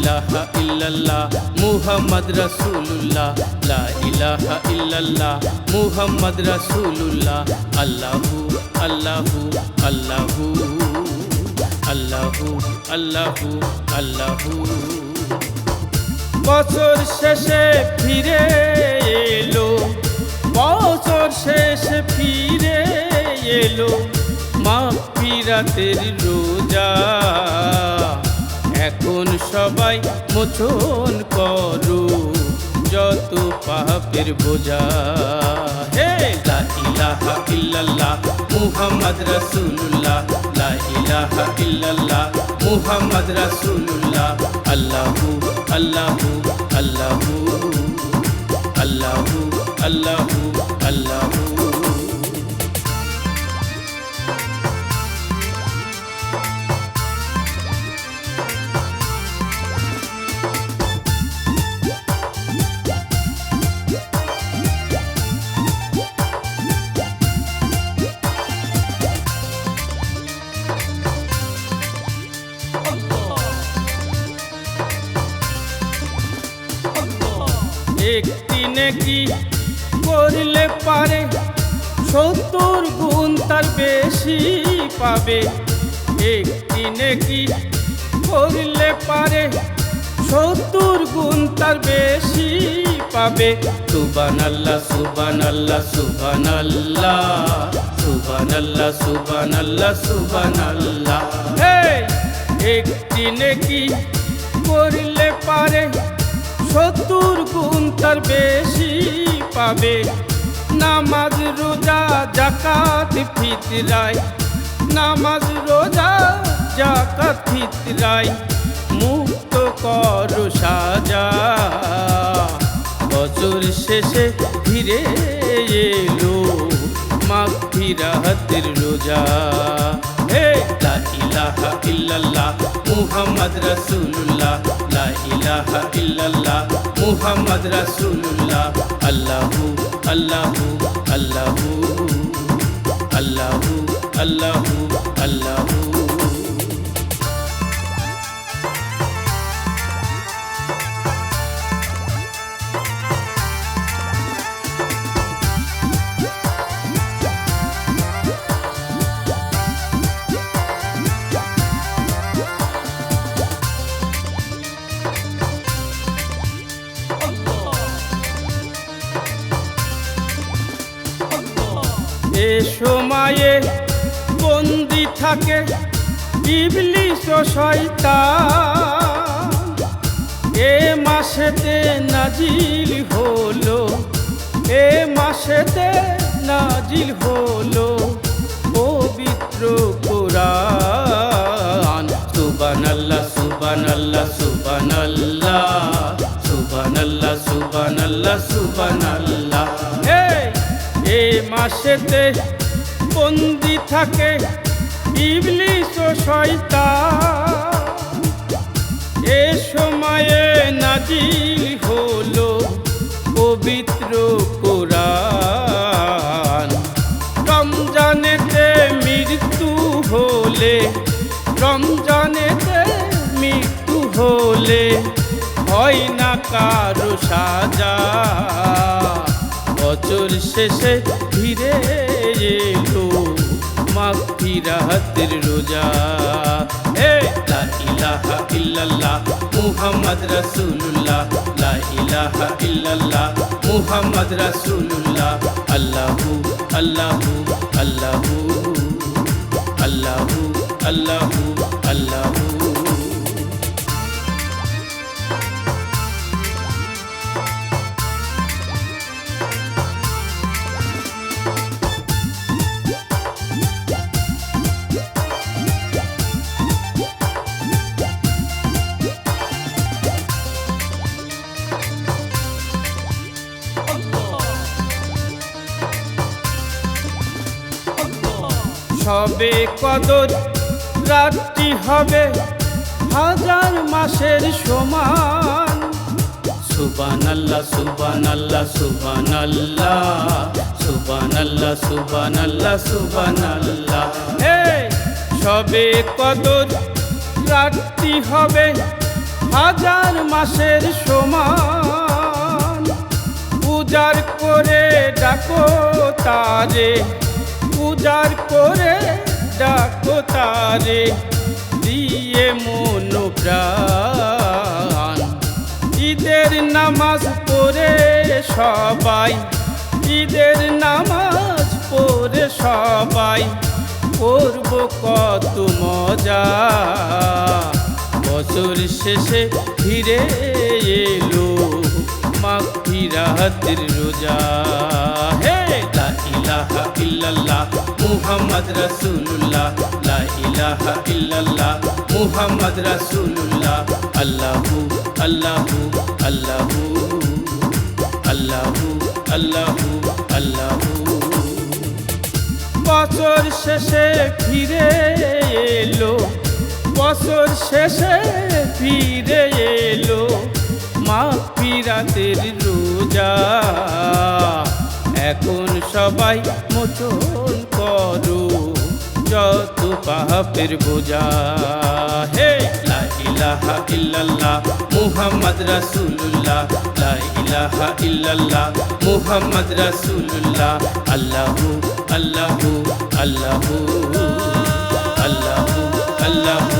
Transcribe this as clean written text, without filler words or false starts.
ইলাহা ইল্লাল্লাহ মুহাম্মদ রাসূলুল্লাহ লা ইলাহা ইল্লাল্লাহ মুহাম্মদ রাসূলুল্লাহ আল্লাহু আল্লাহু আল্লাহু আল্লাহু আল্লাহু আল্লাহু বছর শেষে ফিরে এলো বছর শেষে ফিরে এলো মাগফিরাতের রোজা এখন সবাই মোচন করো যত পাপের বোঝা হে লা ইলাহা ইল্লাল্লাহ মুহাম্মদ রাসূলুল্লাহ লা ইলাহা ইল্লাল্লাহ মুহাম্মদ রাসূলুল্লাহ আল্লাহু আল্লাহু আল্লাহু আল্লাহু আল্লাহু আল্লাহু একটি নেকি করলে পারে 70 গুণ তার বেশি পাবে একটি নেকি করলে পারে 70 গুণ তার বেশি পাবে সুবহানাল্লাহ সুবহানাল্লাহ সুবহানাল্লাহ সুবহানাল্লাহ সুবহানাল্লাহ সুবহানাল্লাহ হে একটি নেকি করলে পারে 70 গুণ তার বেশি পাবে নামাজ রোজা যাকাত ফিতরায় নামাজ রোজা যাকাত ফিতরায় মুক্ত করো সাজা বছর শেষে ফিরে এলো মাগফিরাতের রোজা হে লা ইলাহা ইল্লাল্লাহ মুহাম্মদ রাসূলুল্লাহ লা ইলাহা ইল্লাল্লাহ মুহাম্মদ রাসূলুল্লাহ আল্লাহু আল্লাহু আল্লাহু আল্লাহু আল্লাহু আল্লাহু এ সময়ে বন্দি থাকে ইবলিস ও শয়তান এ মাসেতে নাজিল হলো এ মাসেতে নাজিল হলো পবিত্র কোরআন সুবহানাল্লাহ সুবহানাল্লাহ সুবহানাল্লাহ সুবহানাল্লাহ সুবহানাল্লাহ সুবহানাল্লাহ এ মাসেতে বন্দি থাকে ইবলিস ও শয়তান এ সময়ে নাজিল হলো পবিত্র কোরআন রমজানেতে মৃত্যু হলে রমজানেতে মৃত্যু হলে হয় না কারো সাজা বছর শেষে ফিরে এলো মাগফিরাতের রোজা হে লা ইলাহা ইল্লাল্লাহ মুহাম্মদ রাসূলুল্লাহ লা ইলাহা ইল্লাল্লাহ মুহাম্মদ রাসূলুল্লাহ আল্লাহু আল্লাহু আল্লাহু আল্লাহু আল্লাহু আল্লাহু সবে কদর রাতটি হবে হাজার মাসের সমান সুবহানাল্লাহ সুবহানাল্লাহ সুবহানাল্লাহ সুবহানাল্লাহ সুবহানাল্লাহ সুবহানাল্লাহ সবে কদর রাতটি হবে হাজার মাসের সমান। পূজার করে ডাকো তারে, পূজার করে ডাকো তারে, দিয়ে মন প্রাণ। ঈদের নামাজ পড়ে সবাই, ঈদের নামাজ পড়ে সবাই করব কত মজা। বছর শেষে ফিরে এলো মাগফিরাতের রোজা। হে লা ইলাহা ইল্লাল্লাহ মুহাম্মদ রাসূলুল্লাহ, লা ইলাহা ইল্লাল্লাহ মুহাম্মদ রাসূলুল্লাহ। আল্লাহু আল্লাহু আল্লাহু আল্লাহু আল্লাহু আল্লাহু। বছর শেষে ফিরে এলো, বছর শেষে ফিরে এলো মাগফিরাতের রোজা। এখন সবাই মোচন করো যত পাপের বোঝা। হে লা ইলাহা ইল্লাল্লাহ মুহাম্মদ রাসূলুল্লাহ, লা ইলাহা ইল্লাল্লাহ মুহাম্মদ রাসূলুল্লাহ। আল্লাহু আল্লাহু আল্লাহু আল্লাহু আল্লাহু